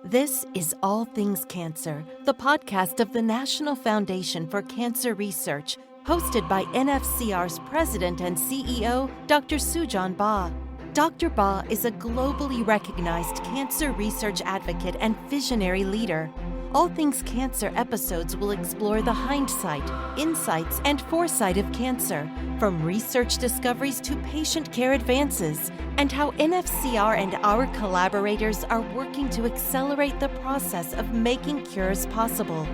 This is All Things Cancer, the podcast of the National Foundation for Cancer Research, hosted by NFCR's President and CEO, Dr. Sujuan Ba. Dr. Ba is a globally recognized cancer research advocate and visionary leader. All Things Cancer episodes will explore the hindsight, insights, and foresight of cancer, from research discoveries to patient care advances, and how NFCR and our collaborators are working to accelerate the process of making cures possible.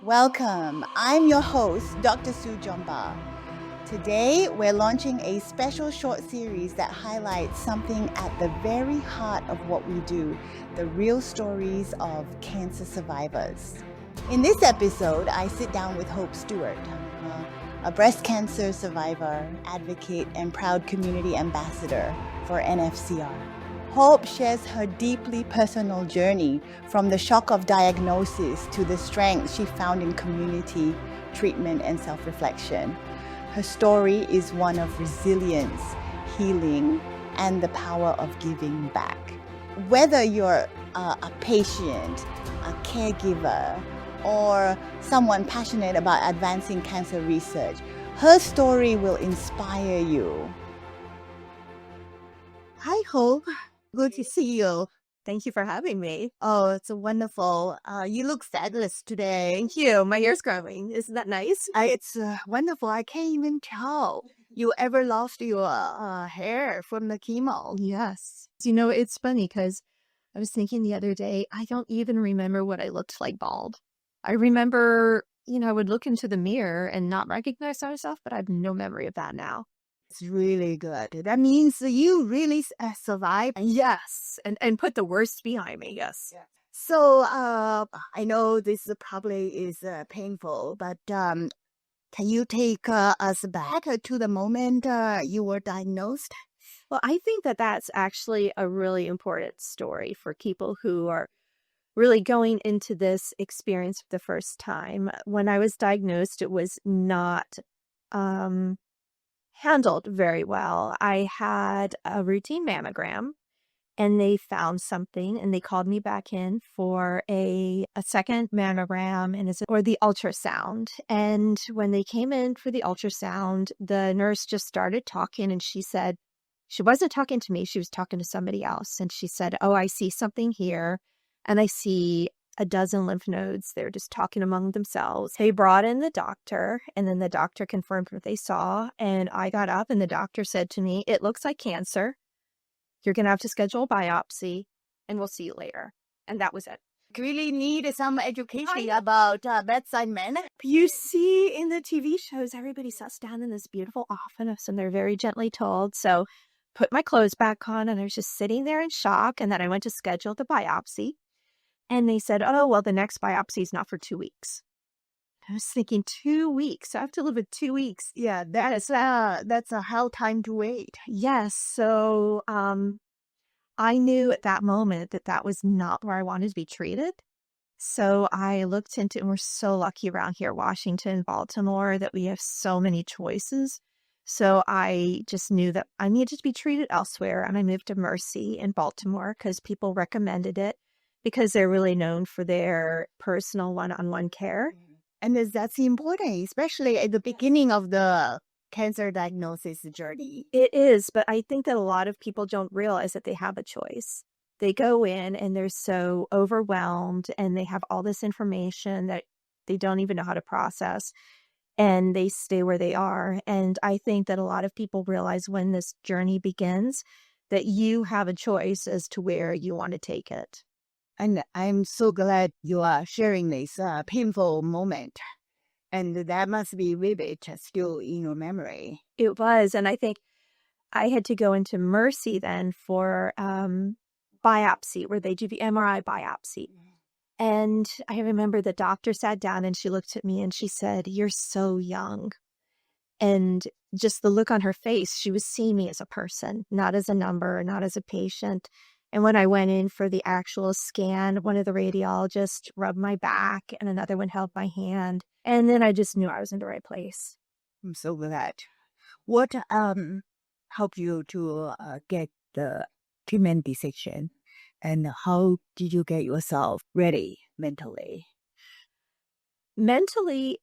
Welcome. I'm your host, Dr. Sujuan Ba. Today, we're launching a special short series that highlights something at the very heart of what we do, the real stories of cancer survivors. In this episode, I sit down with Hope Stewart, a breast cancer survivor, advocate, and proud community ambassador for NFCR. Hope shares her deeply personal journey from the shock of diagnosis to the strength she found in community, treatment, and self-reflection. Her story is one of resilience, healing, and the power of giving back. Whether you're a patient, a caregiver, or someone passionate about advancing cancer research, her story will inspire you. Hi, Hope. Good to see you. Thank you for having me. Oh, it's wonderful. You look fabulous today. Thank you. My hair's growing. Isn't that nice? It's wonderful. I can't even tell you ever lost your hair from the chemo. Yes. You know, it's funny because I was thinking the other day, I don't even remember what I looked like bald. I remember, I would look into the mirror and not recognize myself, but I have no memory of that now. It's really good. That means you really survived. Yes. And put the worst behind me. Yes. Yeah. So I know this probably is painful, but can you take us back to the moment you were diagnosed? Well, I think that that's actually a really important story for people who are really going into this experience for the first time. When I was diagnosed, it was not handled very well. I had a routine mammogram and they found something and they called me back in for a second mammogram or the ultrasound. And when they came in for the ultrasound, the nurse just started talking and she said, she wasn't talking to me, she was talking to somebody else. And she said, "Oh, I see something here and I see a dozen lymph nodes." They're just talking among themselves. They brought in the doctor and then the doctor confirmed what they saw. And I got up and the doctor said to me, "It looks like cancer. You're going to have to schedule a biopsy and we'll see you later." And that was it. Really need some education about bedside manner. You see in the TV shows, everybody sits down in this beautiful office and they're very gently told. So put my clothes back on and I was just sitting there in shock. And then I went to schedule the biopsy. And they said, "Oh, well, the next biopsy is not for 2 weeks." I was thinking 2 weeks. I have to live with 2 weeks. Yeah, that's a hell time to wait. Yes. So I knew at that moment that that was not where I wanted to be treated. So I looked into, and we're so lucky around here, Washington, Baltimore, that we have so many choices. So I just knew that I needed to be treated elsewhere. And I moved to Mercy in Baltimore because people recommended it, because they're really known for their personal one-on-one care. And that's important, especially at the beginning of the cancer diagnosis journey. It is, but I think that a lot of people don't realize that they have a choice. They go in and they're so overwhelmed and they have all this information that they don't even know how to process, and they stay where they are. And I think that a lot of people realize when this journey begins that you have a choice as to where you want to take it. And I'm so glad you are sharing this painful moment. And that must be vivid still in your memory. It was. And I think I had to go into Mercy then for biopsy, where they do the MRI biopsy. And I remember the doctor sat down and she looked at me and she said, "You're so young." And just the look on her face, she was seeing me as a person, not as a number, not as a patient. And when I went in for the actual scan, one of the radiologists rubbed my back and another one held my hand. And then I just knew I was in the right place. I'm so glad. What helped you to get the treatment decision? And how did you get yourself ready mentally? Mentally,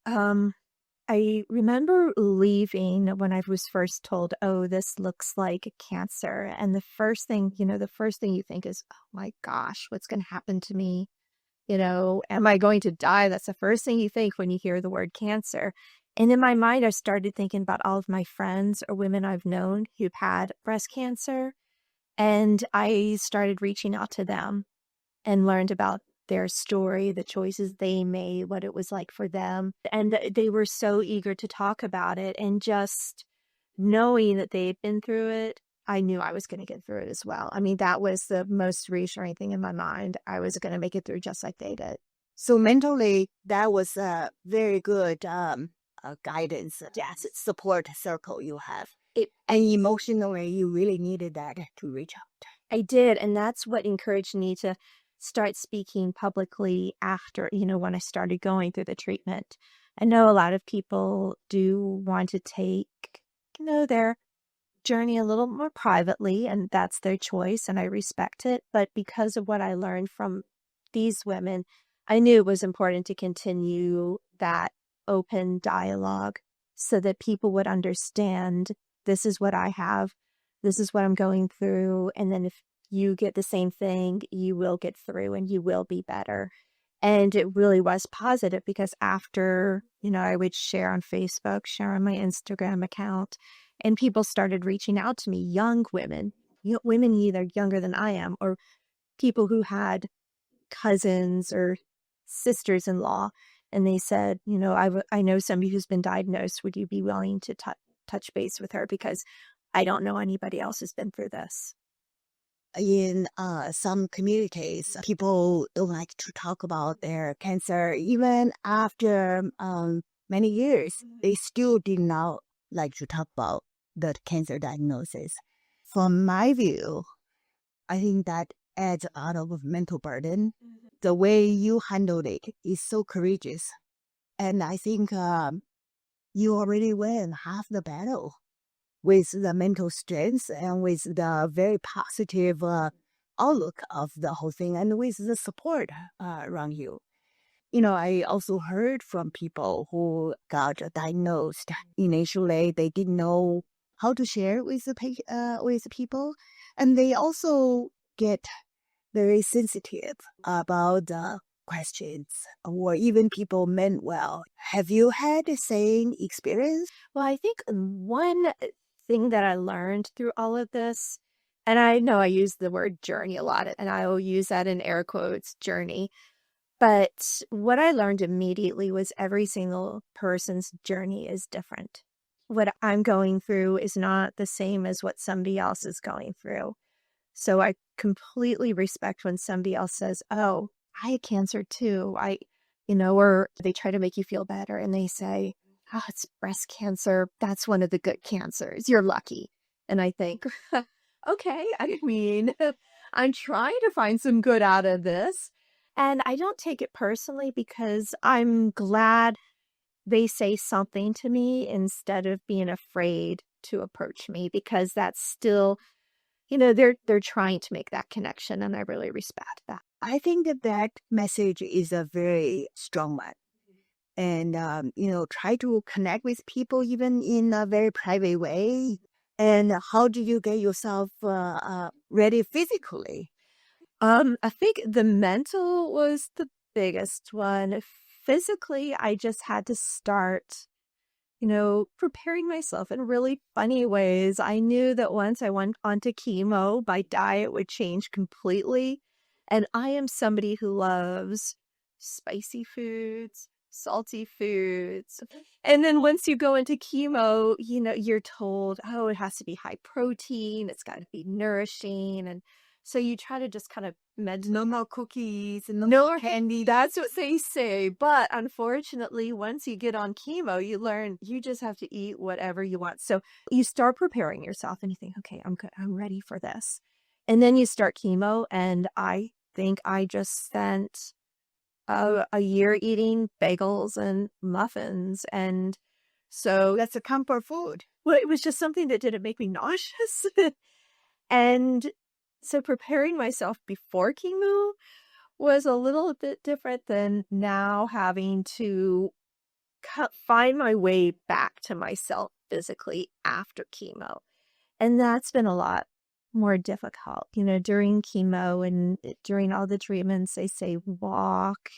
I remember leaving when I was first told, "Oh, this looks like cancer." And the first thing you think is, "Oh my gosh, what's going to happen to me? Am I going to die?" That's the first thing you think when you hear the word cancer. And in my mind, I started thinking about all of my friends or women I've known who've had breast cancer. And I started reaching out to them and learned about their story, the choices they made, what it was like for them. And they were so eager to talk about it. And just knowing that they had been through it, I knew I was going to get through it as well. I mean, that was the most reassuring thing in my mind. I was going to make it through just like they did. So mentally, that was a very good guidance, yes, support circle you have. It, And emotionally, you really needed that to reach out. I did. And that's what encouraged me to start speaking publicly after, when I started going through the treatment. I know a lot of people do want to take, their journey a little more privately, and that's their choice, and I respect it. But because of what I learned from these women, I knew it was important to continue that open dialogue so that people would understand, this is what I have, this is what I'm going through, and then if you get the same thing, you will get through and you will be better. And it really was positive because after, I would share on Facebook, share on my Instagram account, and people started reaching out to me, young women, women either younger than I am or people who had cousins or sisters-in-law. And they said, I know somebody who's been diagnosed. Would you be willing to touch base with her? Because I don't know anybody else who's been through this. In some communities, people don't like to talk about their cancer. Even after many years, they still did not like to talk about the cancer diagnosis. From my view, I think that adds a lot of mental burden. The way you handled it is so courageous. And I think you already win half the battle with the mental strength and with the very positive outlook of the whole thing and with the support around you. I also heard from people who got diagnosed. Initially, they didn't know how to share with with people, and they also get very sensitive about the questions, or even people meant well. Have you had the same experience? Well, I think one thing that I learned through all of this, and I know I use the word journey a lot, and I will use that in air quotes, journey. But what I learned immediately was every single person's journey is different. What I'm going through is not the same as what somebody else is going through. So I completely respect when somebody else says, "Oh, I had cancer too." Or they try to make you feel better and they say, "Oh, it's breast cancer. That's one of the good cancers. You're lucky." And I think, okay, I mean, I'm trying to find some good out of this. And I don't take it personally because I'm glad they say something to me instead of being afraid to approach me, because that's still, they're trying to make that connection, and I really respect that. I think that message is a very strong one. And, try to connect with people even in a very private way. And how do you get yourself ready physically? I think the mental was the biggest one. Physically, I just had to start, preparing myself in really funny ways. I knew that once I went onto chemo, my diet would change completely. And I am somebody who loves spicy foods, salty foods. And then once you go into chemo, you're told, oh, it has to be high protein, it's got to be nourishing. And so you try to just kind of No more cookies, no no more candy. That's what they say. But unfortunately, once you get on chemo, you learn you just have to eat whatever you want. So you start preparing yourself and you think, okay, I'm good. I'm ready for this. And then you start chemo. And I think I just spent a year eating bagels and muffins. And so That's a comfort food. well, it was just something that didn't make me nauseous. And So preparing myself before chemo was a little bit different than now having to find my way back to myself physically after chemo. And that's been a lot more difficult. During chemo and during all the treatments, they say walk,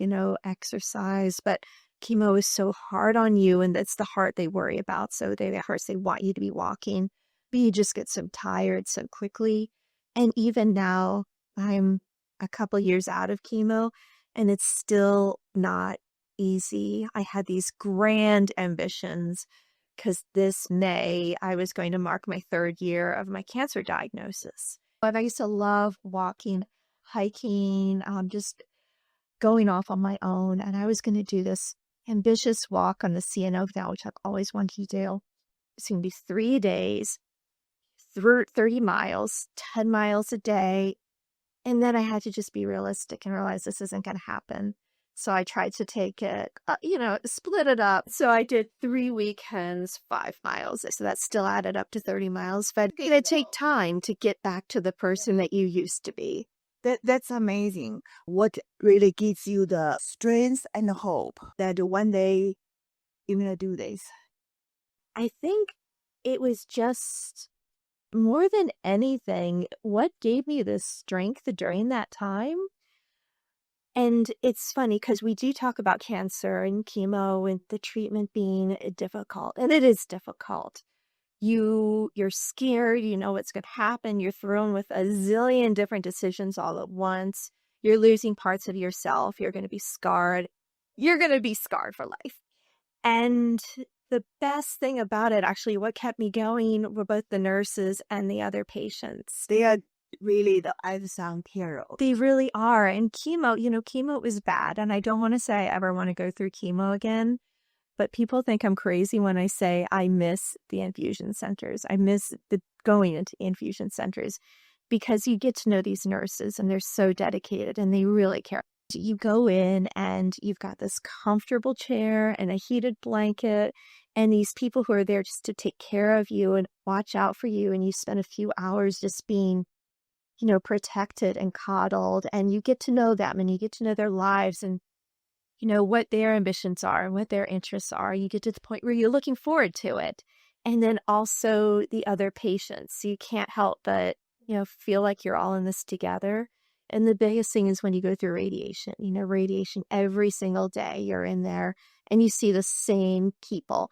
exercise, but chemo is so hard on you, and that's the heart they worry about. So of course, they want you to be walking, but you just get so tired so quickly. And even now, I'm a couple years out of chemo, and it's still not easy. I had these grand ambitions because this May I was going to mark my 3rd year of my cancer diagnosis. And I used to love walking, hiking, just going off on my own. And I was going to do this ambitious walk on the CNO now, which I've always wanted to do. It's going to be 3 days, 30 miles, 10 miles a day. And then I had to just be realistic and realize this isn't going to happen. So I tried to take it, split it up. So I did 3 weekends, 5 miles. So that still added up to 30 miles. But it's going to take time to get back to the person that you used to be. That's amazing. What really gives you the strength and hope that one day you're going to do this? I think it was just more than anything, what gave me the strength during that time. And it's funny because we do talk about cancer and chemo and the treatment being difficult, and it is difficult. You're scared, you know what's going to happen. You're thrown with a zillion different decisions all at once. You're losing parts of yourself. You're going to be scarred. You're going to be scarred for life. And the best thing about it, actually, what kept me going were both the nurses and the other patients. They are really the unsung heroes. They really are. And chemo was bad. And I don't want to say I ever want to go through chemo again. But people think I'm crazy when I say I miss the infusion centers. I miss going into infusion centers because you get to know these nurses and they're so dedicated and they really care. You go in and you've got this comfortable chair and a heated blanket and these people who are there just to take care of you and watch out for you. And you spend a few hours just being, protected and coddled, and you get to know them and you get to know their lives and what their ambitions are and what their interests are. You get to the point where you're looking forward to it. And then also the other patients. You can't help but, feel like you're all in this together. And the biggest thing is when you go through radiation, radiation every single day you're in there and you see the same people.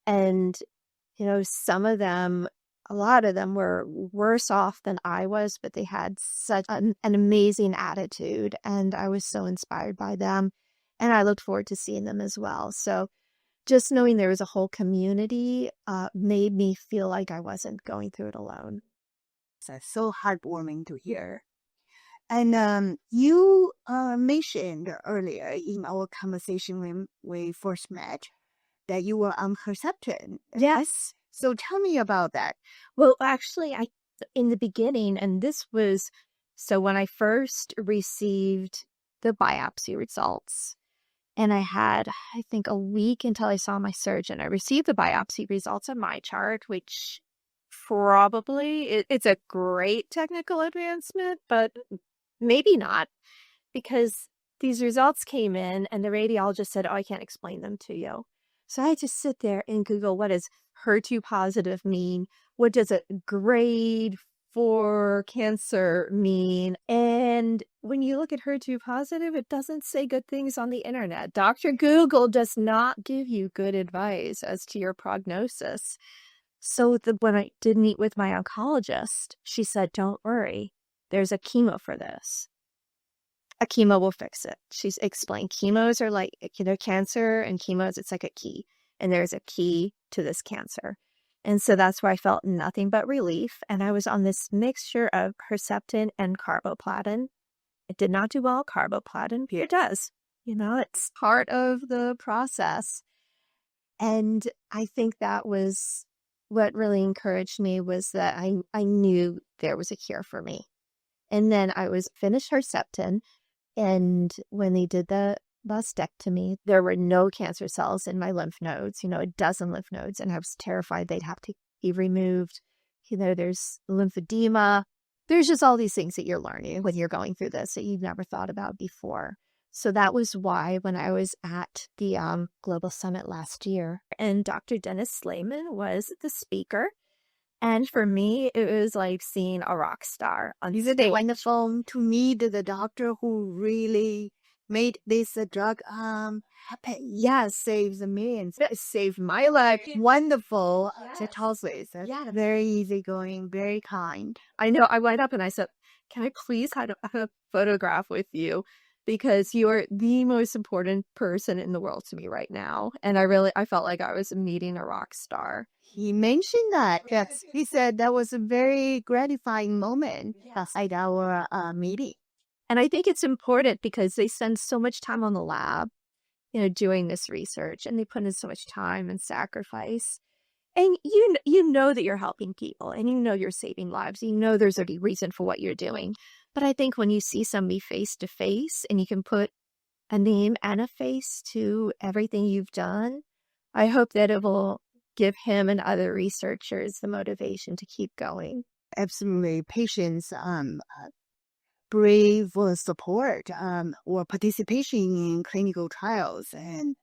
And, a lot of them were worse off than I was, but they had such an amazing attitude. And I was so inspired by them. And I looked forward to seeing them as well. So just knowing there was a whole community made me feel like I wasn't going through it alone. That's so heartwarming to hear. And you mentioned earlier in our conversation when we first met that you were on Herceptin. Yes. So tell me about that. Well, actually, in the beginning, and this was, so when I first received the biopsy results, and I had, I think, a week until I saw my surgeon, I received the biopsy results on my chart, which probably, it's a great technical advancement, but maybe not, because these results came in and the radiologist said, I can't explain them to you. So I had to sit there and Google, what does HER2 positive mean? What does a grade 4 cancer mean? And when you look at HER2 positive, it doesn't say good things on the internet. Dr. Google does not give you good advice as to your prognosis. So when I did meet with my oncologist, she said, don't worry, there's a chemo for this. A chemo will fix it. She's explained chemos are like, cancer, and chemos, it's like a key. And there's a key to this cancer. And so that's where I felt nothing but relief. And I was on this mixture of Herceptin and carboplatin. It did not do well, carboplatin. It does. It's part of the process. And I think that was what really encouraged me, was that I knew there was a cure for me. And then I was finished Herceptin. And when they did the mastectomy, there were no cancer cells in my lymph nodes, a dozen lymph nodes. And I was terrified they'd have to be removed. There's lymphedema. there's just all these things that you're learning when you're going through this that you've never thought about before. So that was why when I was at the Global Summit last year, and Dr. Dennis Slayman was the speaker. And for me, it was like seeing a rock star on Isn't it stage. wonderful to meet the doctor who really made this drug happen? Yes. Saves millions. It saved my life. Wonderful to talk with. Yes. Very easygoing, very kind. I know. I went up and I said, "Can I please have a photograph with you? Because you are the most important person in the world to me right now." And I felt like I was meeting a rock star. He mentioned that. Yes. He said that was a very gratifying moment at our meeting. And I think it's important because they spend so much time on the lab, doing this research, and they put in so much time and sacrifice. And you know that you're helping people, and you know you're saving lives. You know there's a reason for what you're doing. But I think when you see somebody face to face and you can put a name and a face to everything you've done, I hope that it will give him and other researchers the motivation to keep going. Absolutely. Patients brave support or participation in clinical trials and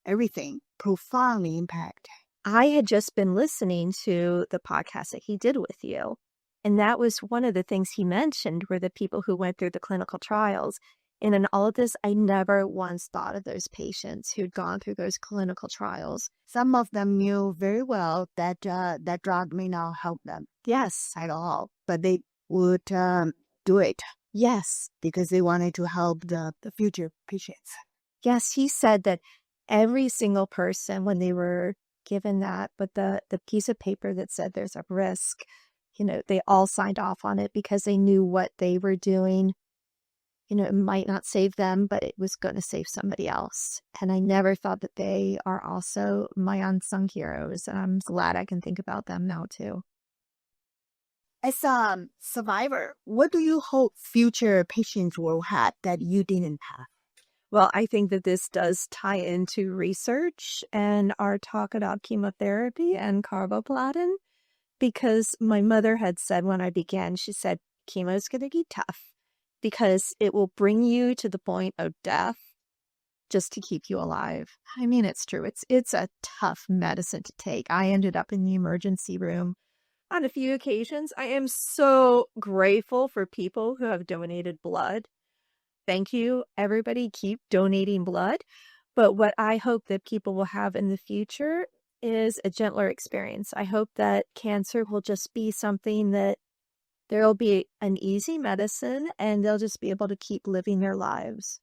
everything profoundly impact. I had just been listening to the podcast that he did with you. And that was one of the things he mentioned were the people who went through the clinical trials. And in all of this, I never once thought of those patients who'd gone through those clinical trials. Some of them knew very well that that drug may not help them Yes. at all, but they would do it Yes. because they wanted to help the future patients. Yes. He said that every single person, when they were given that, but the piece of paper that said there's a risk, they all signed off on it because they knew what they were doing. It might not save them, but it was going to save somebody else. And I never thought that they are also my unsung heroes. And I'm glad I can think about them now too. As a survivor, what do you hope future patients will have that you didn't have? Well, I think that this does tie into research and our talk about chemotherapy and carboplatin, because my mother had said when I began, she said, chemo is going to be tough because it will bring you to the point of death just to keep you alive. I mean, it's true. It's a tough medicine to take. I ended up in the emergency room on a few occasions. I am so grateful for people who have donated blood. Thank you, everybody. Keep donating blood. But what I hope that people will have in the future is a gentler experience. I hope that cancer will just be something that there will be an easy medicine and they'll just be able to keep living their lives.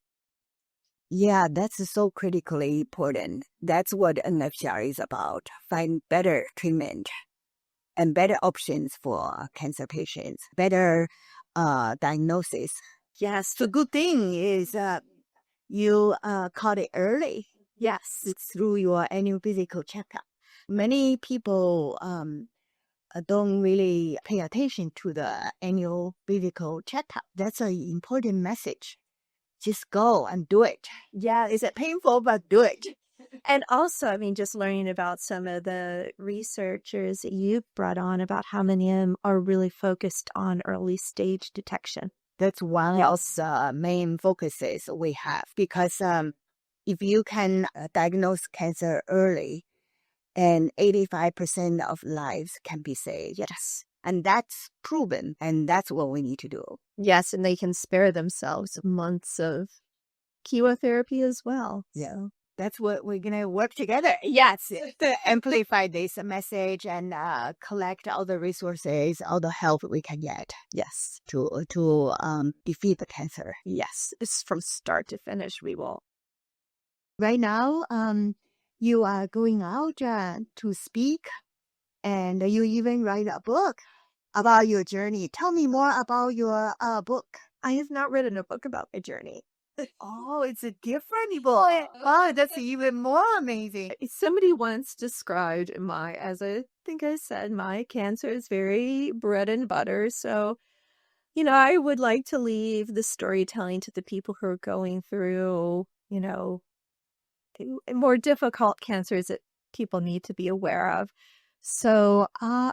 Yeah, that's so critically important. That's what NFCR is about. Find better treatment and better options for cancer patients, better diagnosis. Yes. The good thing is you caught it early. Yes. Through your annual physical checkup. Many people don't really pay attention to the annual physical checkup. That's an important message. Just go and do it. Yeah. It's painful, but do it. And also, I mean, just learning about some of the researchers that you brought on about how many of them are really focused on early stage detection. That's one of the main focuses we have, because if you can diagnose cancer early, and 85% of lives can be saved. Yes. And that's proven, and that's what we need to do. Yes, and they can spare themselves months of chemotherapy as well. Yeah. So. That's what we're going to work together. Yes. To amplify this message and collect all the resources, all the help we can get. Yes. To defeat the cancer. Yes. It's from start to finish, we will. Right now, you are going out to speak, and you even write a book about your journey. Tell me more about your book. I have not written a book about my journey. Oh, it's a different book. Wow, that's even more amazing. Somebody once described as I think I said, my cancer is very bread and butter. So, I would like to leave the storytelling to the people who are going through, more difficult cancers that people need to be aware of. So,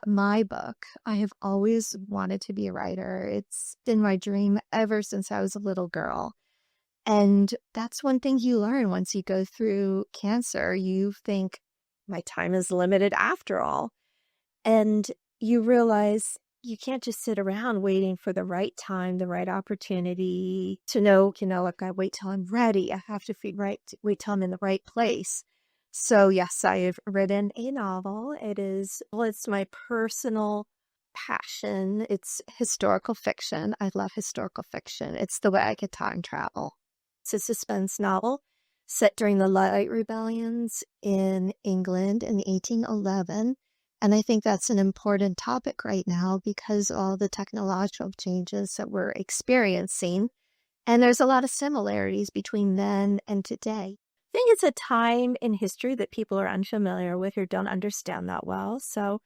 my book, I have always wanted to be a writer. It's been my dream ever since I was a little girl. And that's one thing you learn once you go through cancer. You think, my time is limited after all. And you realize you can't just sit around waiting for the right time, the right opportunity to know, like I wait till I'm ready. I have to wait till I'm in the right place. So yes, I have written a novel. It's my personal passion. It's historical fiction. I love historical fiction. It's the way I could time travel. It's a suspense novel set during the Light Rebellions in England in 1811. And I think that's an important topic right now because all the technological changes that we're experiencing. And there's a lot of similarities between then and today. I think it's a time in history that people are unfamiliar with or don't understand that well. So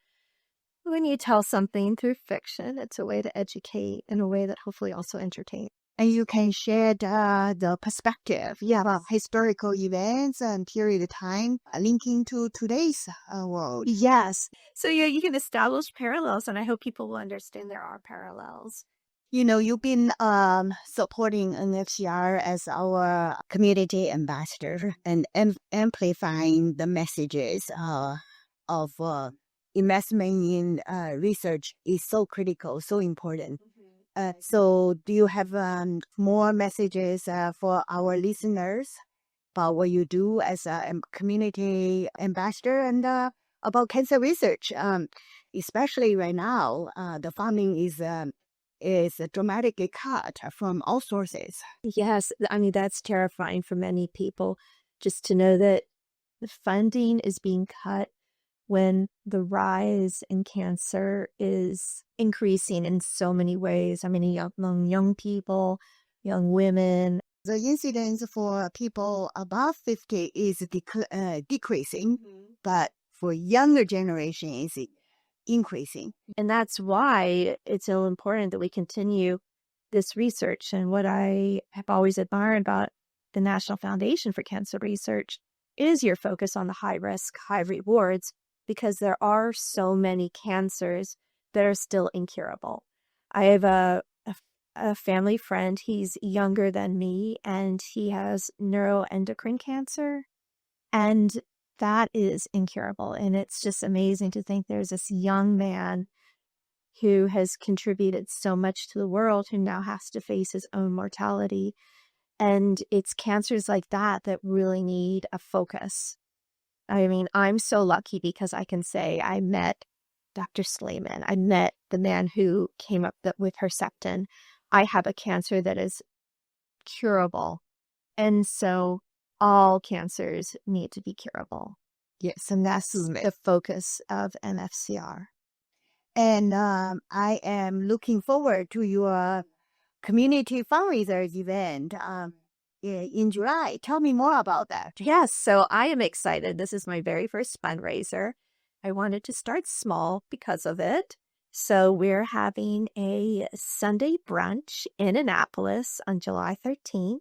when you tell something through fiction, it's a way to educate in a way that hopefully also entertain. And you can share the perspective, about historical events and period of time linking to today's world. Yes. So yeah, you can establish parallels, and I hope people will understand there are parallels. You've been supporting NFCR as our community ambassador and amplifying the messages of investment in research is so critical, so important. So do you have more messages for our listeners about what you do as a community ambassador and about cancer research? Especially right now, the funding is dramatically cut from all sources. Yes, I mean, that's terrifying for many people just to know that the funding is being cut when the rise in cancer is increasing in so many ways. I mean, among young people, young women. The incidence for people above 50 is decreasing, but for younger generation is increasing. And that's why it's so important that we continue this research. And what I have always admired about the National Foundation for Cancer Research is your focus on the high risk, high rewards, because there are so many cancers that are still incurable. I have a family friend, he's younger than me, and he has neuroendocrine cancer. And that is incurable. And it's just amazing to think there's this young man who has contributed so much to the world who now has to face his own mortality. And it's cancers like that that really need a focus. I mean, I'm so lucky because I can say I met Dr. Slayman. I met the man who came up with Herceptin. I have a cancer that is curable. And so all cancers need to be curable. Yes, and that's the focus of NFCR. And I am looking forward to your community fundraisers event in July. Tell me more about that. Yes, so I am excited. This is my very first fundraiser. I wanted to start small because of it. So we're having a Sunday brunch in Annapolis on July 13th.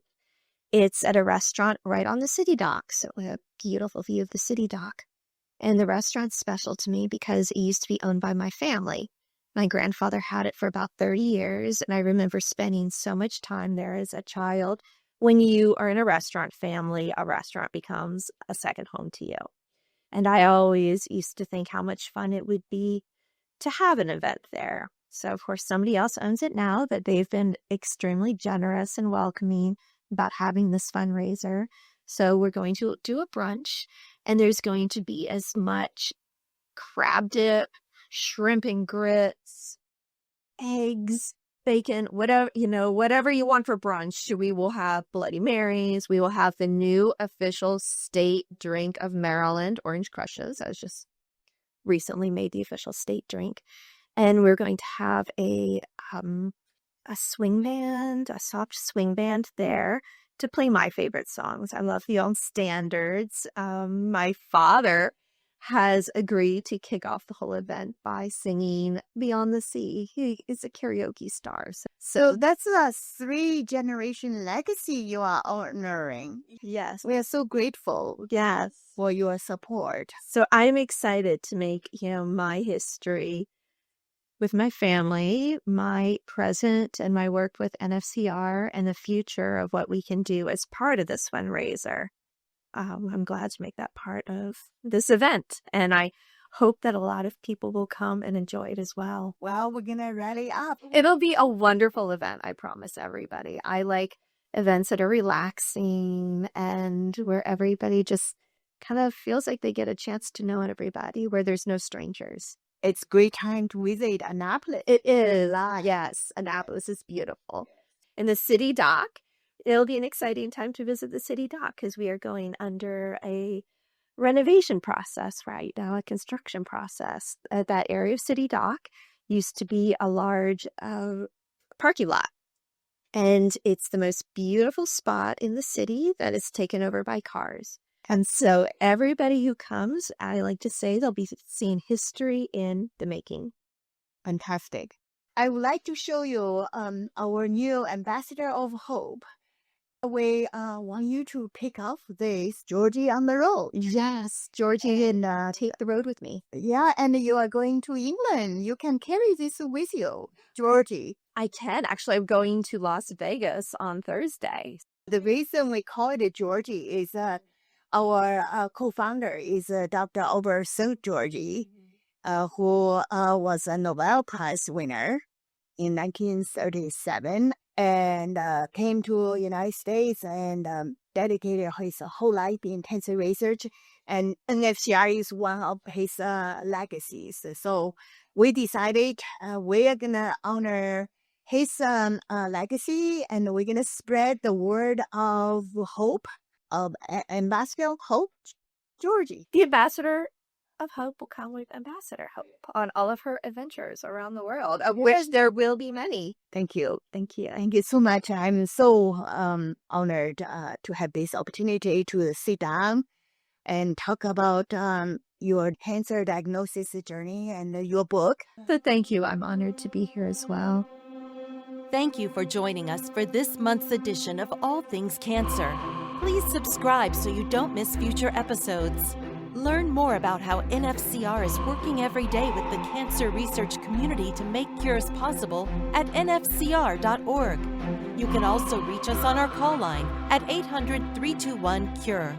It's at a restaurant right on the city dock. So we have a beautiful view of the city dock. And the restaurant's special to me because it used to be owned by my family. My grandfather had it for about 30 years. And I remember spending so much time there as a child. When you are in a restaurant family, a restaurant becomes a second home to you. And I always used to think how much fun it would be to have an event there. So, of course, somebody else owns it now, but they've been extremely generous and welcoming about having this fundraiser. So we're going to do a brunch, and there's going to be as much crab dip, shrimp and grits, eggs, bacon, whatever you want for brunch. We will have Bloody Marys. We will have the new official state drink of Maryland, Orange Crushes. I was just recently made the official state drink. And we're going to have a swing band, a soft swing band there to play my favorite songs. I love the old standards. My father has agreed to kick off the whole event by singing Beyond the Sea. He is a karaoke star. So that's a 3-generation legacy you are honoring. Yes. We are so grateful Yes. for your support. So I'm excited to make, my history with my family, my present, and my work with NFCR, and the future of what we can do as part of this fundraiser. I'm glad to make that part of this event, and I hope that a lot of people will come and enjoy it as well. Well, we're going to rally up. It'll be a wonderful event, I promise everybody. I like events that are relaxing and where everybody just kind of feels like they get a chance to know everybody, where there's no strangers. It's great time to visit Annapolis. It is. Yes, Annapolis is beautiful. And the city dock, it'll be an exciting time to visit the city dock because we are going under a renovation process right now, a construction process. That area of city dock used to be a large parking lot. And it's the most beautiful spot in the city that is taken over by cars. And so everybody who comes, I like to say, they'll be seeing history in the making. Fantastic. I would like to show you our new Ambassador of Hope. We want you to pick up this Georgie on the road. Yes, Georgie, and take the road with me. Yeah, and you are going to England. You can carry this with you, Georgie. I can. Actually, I'm going to Las Vegas on Thursday. The reason we call it Georgie is our co-founder is Dr. Albert St. Georgie, who was a Nobel Prize winner in 1937 and came to United States and dedicated his whole life in cancer research. And NFCR is one of his legacies. So we decided we are going to honor his legacy, and we're going to spread the word of hope, of Ambassador of Hope, Georgie. The Ambassador of Hope will come with Ambassador Hope on all of her adventures around the world, of which there will be many. Thank you. Thank you. Thank you so much. I'm so honored to have this opportunity to sit down and talk about your cancer diagnosis journey and your book. So thank you. I'm honored to be here as well. Thank you for joining us for this month's edition of All Things Cancer. Please subscribe so you don't miss future episodes. Learn more about how NFCR is working every day with the cancer research community to make cures possible at nfcr.org. You can also reach us on our call line at 800-321-CURE.